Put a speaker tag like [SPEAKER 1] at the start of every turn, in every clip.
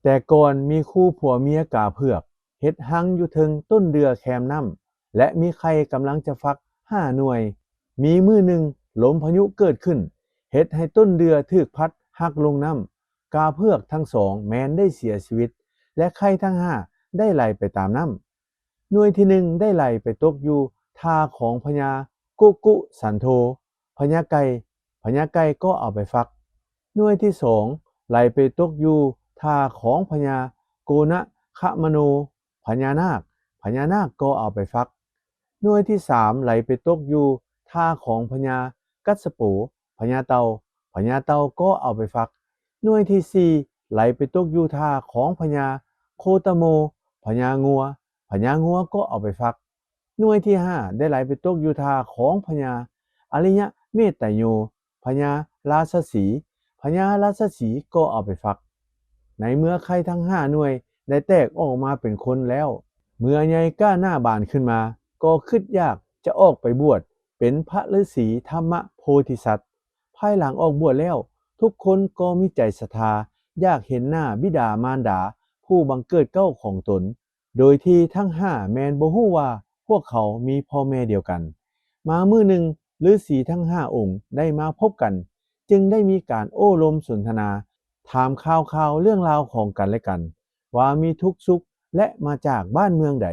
[SPEAKER 1] แต่ก่อนมีคู่ผัวเมียกาเผือกเฮ็ดหังอยู่เทิงต้นเดือแคมน้ำและมีไข่กำลังจะฟัก5 หน่วยมีมื้อหนึ่งลมพายุเกิดขึ้นเฮ็ดให้ต้นเดือถูกพัดหักลงน้ำกาเผือกทั้งสองแม้นได้เสียชีวิตและไข่ทั้ง5ได้ไหลไปตามน้ำหน่วยที่1ได้ไหลไปตกอยู่ท่าของพญากุกุสันโธพญาไก่ก็เอาไปฟักหน่วยที่2ไหลไปตกอยู่ท่าของพญาโกนะคะมโนพญานาคก็เอาไปฟักหน่วยที่3ไหลไปตกอยู่ท่าของพญากัสสปูพญาเต่าก็เอาไปฟักหน่วยที่4ไหลไปตกอยู่ท่าของพญาโคตโมพญางัวก็เอาไปฟักหน่วยที่5ได้ไหลไปตกอยู่ท่าของพญาอริยะเมตไตโยพญาราชสีห์พญาราชสีห์ก็เอาไปฟักในเมื่อไข่ทั้ง5หน่วยได้แตกออกมาเป็นคนแล้วเมื่อใหญ่ก้าหน้าบานขึ้นมาก็คิดอยากจะออกไปบวชเป็นพระฤาษีธรรมโพธิสัตว์ภายหลังออกบวชแล้วทุกคนก็มีใจศรัทธาอยากเห็นหน้าบิดามารดาผู้บังเกิดเกล้าของตนโดยที่ทั้ง5แมนบ่ฮู้ว่าพวกเขามีพ่อแม่เดียวกันมามื้อหนึ่งฤาษีทั้ง5องค์ได้มาพบกันจึงได้มีการโอ้ลมสนทนาถามข่าวเรื่องราวของกันและกันว่ามีทุกข์สุขและมาจากบ้านเมืองใด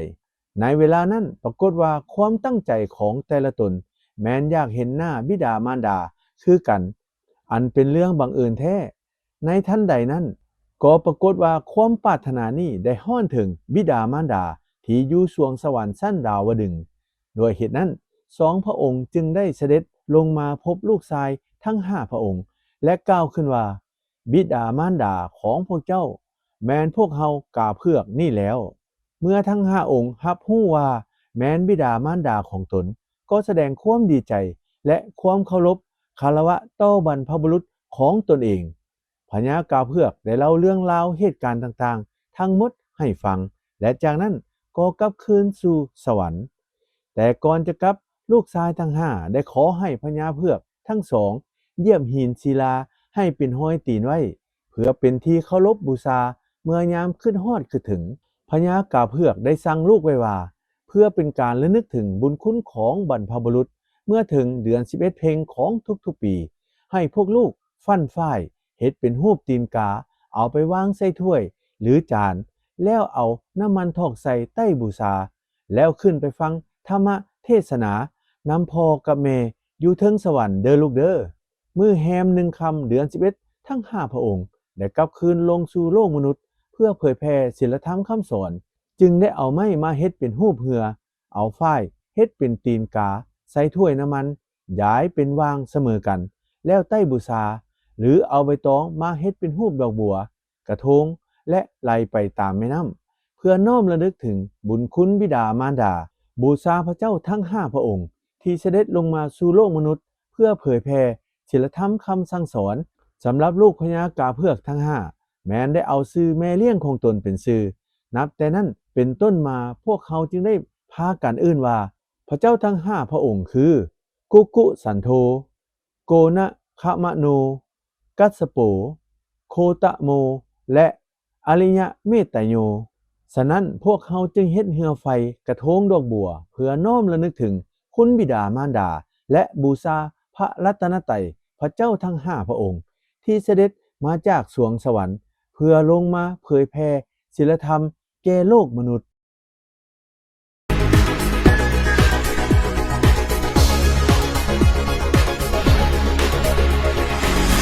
[SPEAKER 1] ในเวลานั้นปรากฏว่าความตั้งใจของแต่ละตนแม้นอยากเห็นหน้าบิดามารดาคือกันอันเป็นเรื่องบังเอิญแท้ในทันใดนั้นก็ปรากฏว่าความปรารถนานี้ได้ฮ้อนถึงบิดามารดาที่อยู่สวงสวรรค์ชั้นดาวดึงส์ด้วยเหตุนั้น2 พระองค์จึงได้เสด็จลงมาพบลูกชายทั้ง5 พระองค์และกล่าวขึ้นว่าบิดามารดาของพวกเจ้าแม้นพวกเฮากาเพือกนี่แล้วเมื่อทั้ง5องค์รับรู้ว่าแม้นบิดามารดาของตนก็แสดงความดีใจและความเคารพคารวะต่อบรรพบุรุษของตนเองพญากาเพือกได้เล่าเรื่องราวเหตุการณ์ต่างๆทั้งหมดให้ฟังและจากนั้นก็กลับคืนสู่สวรรค์แต่ก่อนจะกลับลูกชายทั้ง5ได้ขอให้พญาเพือกทั้งสองเยี่ยมหินศิลาให้เป็นห้อยตีนไว้เพื่อเป็นที่เคารพบูชาเมื่อยามขึ้นฮอดคือถึงพญากาเพือกได้สั่งลูกไว้ว่าเพื่อเป็นการระลึกถึงบุญคุณของบรรพบุรุษเมื่อถึงเดือน11เพ็งของทุกๆปีให้พวกลูกฟั่นฝ้ายเฮ็ดเป็นรูปตีนกาเอาไปวางใส่ถ้วยหรือจานแล้วเอาน้ำมันทอกใส่ใต้บูชาแล้วขึ้นไปฟังธรรมเทศนานำพ่อกับแม่อยู่เทิงสวรรค์เด้อลูกเด้อมื้อแฮม1ค่ำเดือน11ทั้ง5พระองค์ได้กลับคืนลงสู่โลกมนุษย์เพื่อเผยแพร่ศีลธรรมคำสอนจึงได้เอาไม้มาเฮ็ดเป็นรูปเหือเอาฝ้ายเฮ็ดเป็นตีนกาใส่ถ้วยน้ำมันย้ายเป็นวางเสมอกันแล้วใต้บูชาหรือเอาใบตองมาเฮ็ดเป็นรูปดอกบัวกระทงและไหลไปตามแม่น้ำเพื่อน้อมระลึกถึงบุญคุณบิดามารดาบูชาพระเจ้าทั้ง5พระองค์ที่เสด็จลงมาสู่โลกมนุษย์เพื่อเผยแพร่ศีลธรรมคำสั่งสอนสำหรับลูกพญากาเพือกทั้ง5แม้นได้เอาชื่อแม่เลี้ยงของตนเป็นชื่อนับแต่นั้นเป็นต้นมาพวกเขาจึงได้พากันเอิ้นว่าพระเจ้าทั้ง5พระองค์คือกุกุสันโธโกนะคะมะโนกัสสโปโคตะโมและอริยะเมตไตโยฉะนั้นพวกเขาจึงเฮ็ดเรือไฟกระทงดอกบัวเพื่อน้อมระลึกถึงคุณบิดามารดาและบูชาพระรัตนตรัยพระเจ้าทั้ง5พระองค์ที่เสด็จมาจากสวงสวรรค์เพื่อลงมาเผยแพร่ศีลธรรมแก่โลกมนุษย์